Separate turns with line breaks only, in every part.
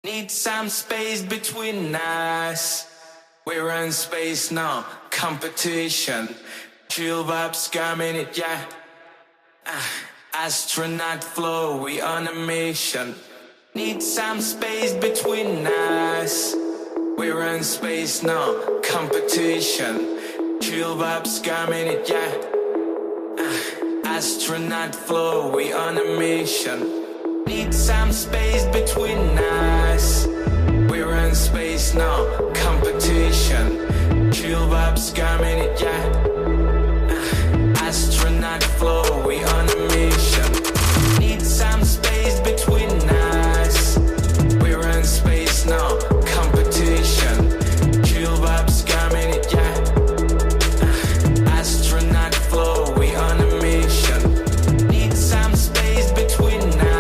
Need some space between us. We're in space, no competition. Chill vibes coming it, yeah. Astronaut flow, we on a mission. Need some space between us. We're in space, no competition. Chill vibes coming it, yeah. Astronaut flow, we on a mission. Need some space between us. We're in space, no competition. Chill vibes coming it, yeah. Astronaut flow, we on a mission. Need some space between us. We're in space, no competition. Chill vibes coming it, yeah. Astronaut flow, we on a mission. Need some space between us.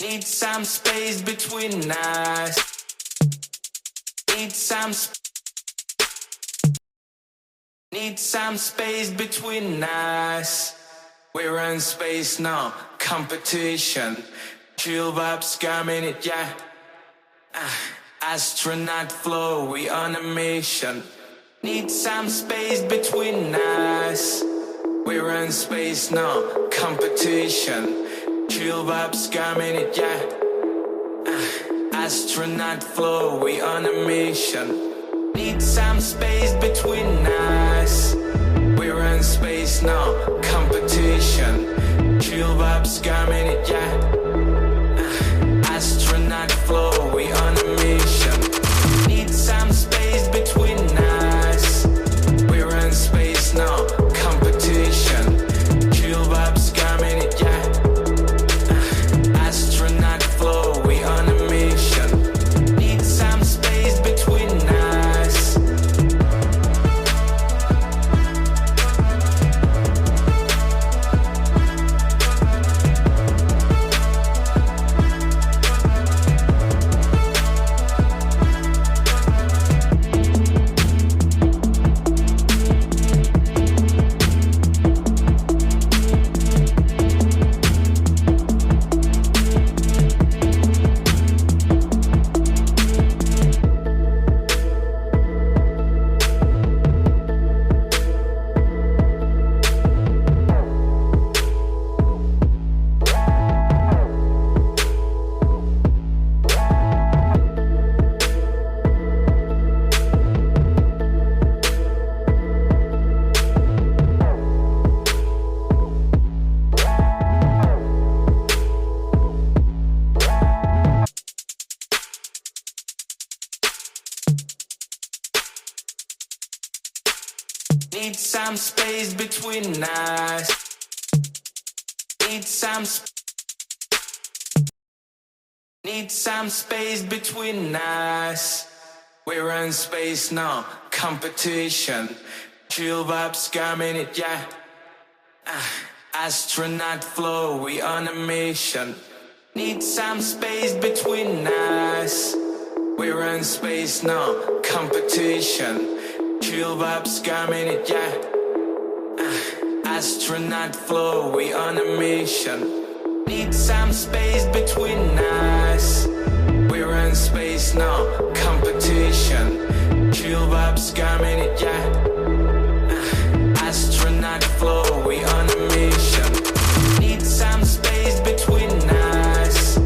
Need some space between us. Need some space between us. We're in space, no competition. Chill vibes coming it, yeah. Astronaut flow, we on a mission. Need some space between us. We're in space, no competition. Chill vibes coming it, yeah. Astronaut flow, we on a mission. Need some space between us. We're in space, no competition. Chill vibes coming it, yeah. Astronaut flow, we on a mission. Need some space between us. We're in space, no competition. Chill vibes coming it, yeah. Astronaut flow, we on a mission. Need some space between us. Need some space between us. Need some space between us. We're in space, no competition. Chill vibes coming it, yeah. Astronaut flow, we on a mission. Need some space between us. We're in space, no competition. Chill vibes coming it, yeah. Astronaut flow, we on a mission. Need some space between us. We're in space, no competition. Chill vibes coming it, yeah. Astronaut flow, we on a mission. Need some space between us.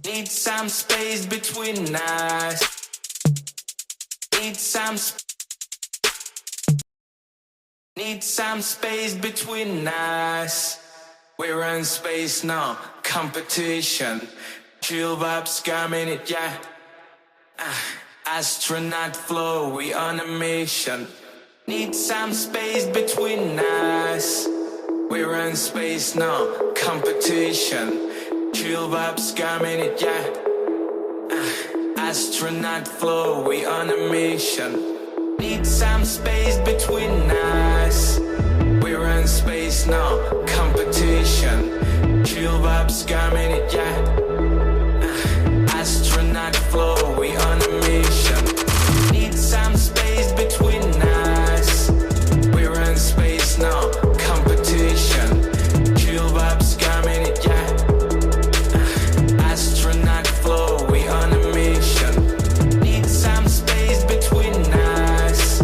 Need some space between us. Need some space between us. We're in space now, competition. Chill vibes coming it, yeah. Astronaut flow, we on a mission. Need some space between us. We're in space now, competition. Chill vibes coming it, yeah. Astronaut flow, we on a mission. Need some space between us. We're in space now, competition. Chill vibes coming it, yeah. Astronaut flow, we on a mission. Need some space between us. We're in space now, competition. Chill vibes coming it, yeah. Astronaut flow, we on a mission. Need some space between us.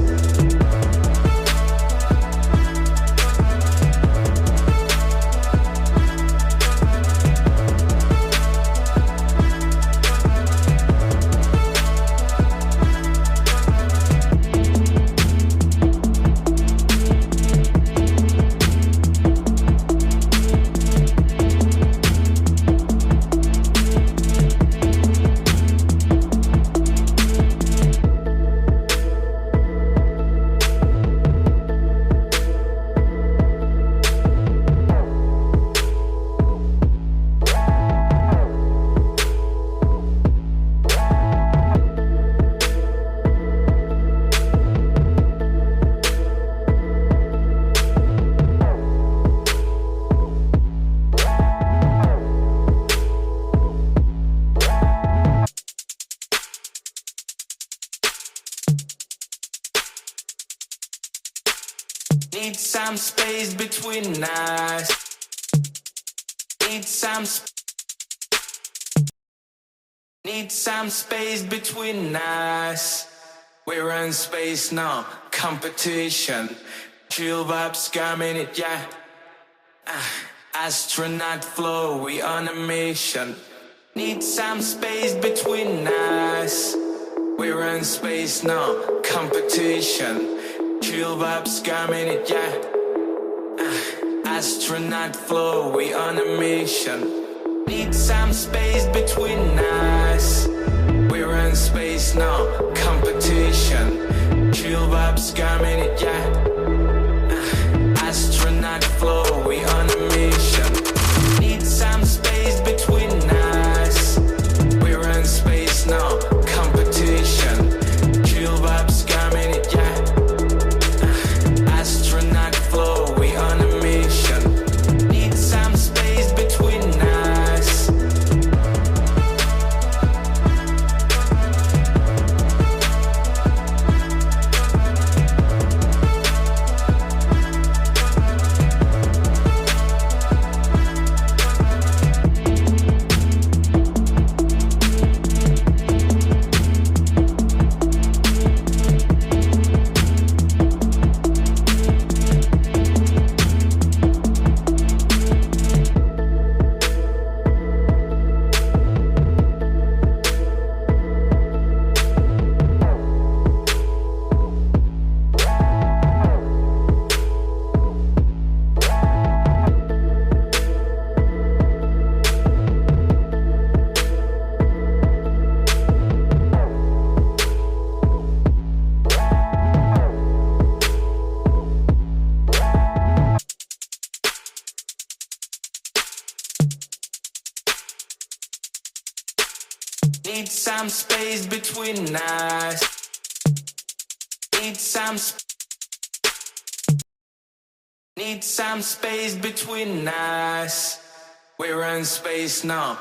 Need some space between us. Need some space between us. We're in space now, competition. Chill vibes coming it, yeah. Astronaut flow, we on a mission. Need some space between us. We're in space now, competition. Chill vibes coming it, yeah. Astronaut flow, we on a mission. Need some space between us. We're in space now, competition. Chill vibes coming it, yeah. Astronaut flow, we on a mission. Need some space between us. We're in space now, competition. Chill vibes coming it, yeah. Astronaut flow, we on a mission. Need some space between us. Need some space between us. Need some space between us. We're in space now,